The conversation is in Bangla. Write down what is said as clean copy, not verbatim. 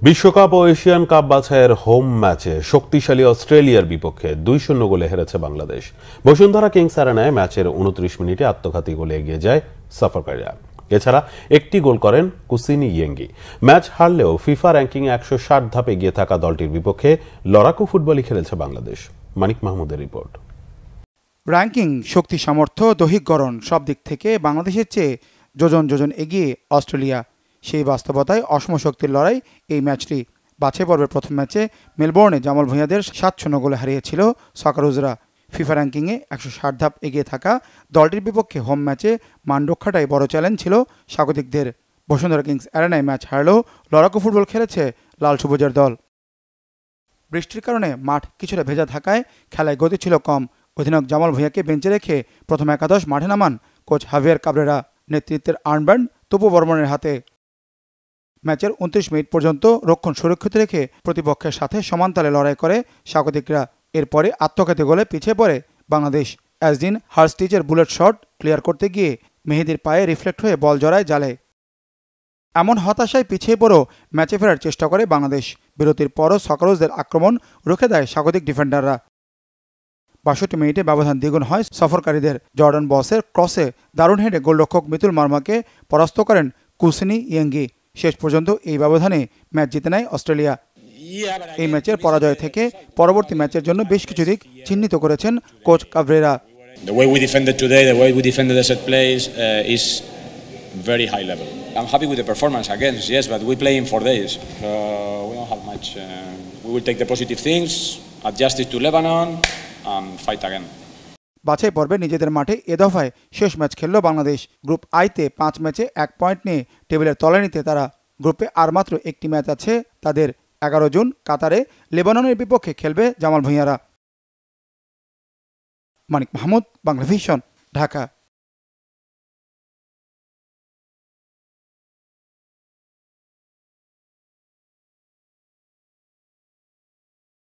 বিশ্বকাপ ও এশিয়ান কাপ বাছাইয়ের হোম ম্যাচে শক্তিশালী অস্ট্রেলিয়ার বিপক্ষে 2-0 গোলে হেরেছে বাংলাদেশ। বসুন্ধরা কিংস অ্যারেনায় ম্যাচের 29 মিনিটে আত্মঘাতী গোলে এগিয়ে যায় সফরকারীরা। এছাড়া একটি গোল করেন কুসিনি ইয়েঙ্গি। ম্যাচ হারলেও ফিফা র্যাঙ্কিং 160 ধাপে এগিয়ে থাকা দলটির বিপক্ষে লড়াকু ফুটবলই খেলেছে বাংলাদেশ। মানিক মাহমুদের রিপোর্ট। র্যাঙ্কিং, শক্তি, সামর্থ্য, দৈহিক গড়ন সব দিক থেকে বাংলাদেশের চেয়ে যোজন যোজন এগিয়ে অস্ট্রেলিয়া। সেই বাস্তবতায় অসম শক্তির লড়াই এই ম্যাচটি। বাছাই পর্বের প্রথম ম্যাচে মেলবোর্নে জামাল ভূঁইয়াদের 7-0 গোলে হারিয়েছিল সকারুজরা। ফিফা র্যাঙ্কিংয়ে 160 ধাপ এগিয়ে থাকা দলটির বিপক্ষে হোম ম্যাচে মান রক্ষাটাই বড় চ্যালেঞ্জ ছিল স্বাগতিকদের। বসুন্ধরা কিংস অ্যারেনায় ম্যাচ হারলেও লড়াকু ফুটবল খেলেছে লাল সবুজের দল। বৃষ্টির কারণে মাঠ কিছুটা ভেজা থাকায় খেলায় গতি ছিল কম। অধিনায়ক জামাল ভূঁইয়াকে বেঞ্চে রেখে প্রথম একাদশ মাঠে নামান কোচ হাভিয়ার কাবরেরা। নেতৃত্বের আর্মব্যান্ড তপু বর্মনের হাতে। ম্যাচের 29 মিনিট পর্যন্ত রক্ষণ সুরক্ষিত রেখে প্রতিপক্ষের সাথে সমানতালে লড়াই করে স্বাগতিকরা। এরপরে আত্মঘাতী গোলে পিছিয়ে পড়ে বাংলাদেশ। অ্যাজদিন হার্স্টিচের বুলেট শট ক্লিয়ার করতে গিয়ে মেহেদীর পায়ে রিফ্লেক্ট হয়ে বল জড়ায় জালে। এমন হতাশায় পিছিয়ে পড়েও ম্যাচে ফেরার চেষ্টা করে বাংলাদেশ। বিরতির পরও সকারোজদের আক্রমণ রুখে দেয় স্বাগতিক ডিফেন্ডাররা। 62 মিনিটে ব্যবধান দ্বিগুণ হয় সফরকারীদের। জর্ডান বসের ক্রসে দারুণ হেডে গোলরক্ষক মিতুল মার্মাকে পরাস্ত করেন কুসিনি ইয়েঙ্গি। শেষ পর্যন্ত এই ব্যবধানে ম্যাচ জিতে নেয় অস্ট্রেলিয়া। এই ম্যাচের পরাজয় থেকে পরবর্তী ম্যাচের জন্য বেশ কিছু দিক চিহ্নিত করেছেন coach Cabrera. The way we defended today, the way we defended the set plays is very high level. I'm happy with the performance against, yes, but we play in 4 days. We don't have much. We will take the positive things, adjust it to Lebanon, and fight again. বাছাই পর্বে নিজেদের মাঠে এ দফায় শেষ ম্যাচ খেলল বাংলাদেশ। গ্রুপ আইতে 5 ম্যাচে 1 পয়েন্ট নিয়ে টেবিলের তলানিতে তারা। গ্রুপে আর মাত্র একটি ম্যাচ আছে তাদের। 11 জুন কাতারে লেবাননের বিপক্ষে খেলবে জামাল ভূঁইয়ারা। মানিক মাহমুদ, বাংলাভিশন, ঢাকা।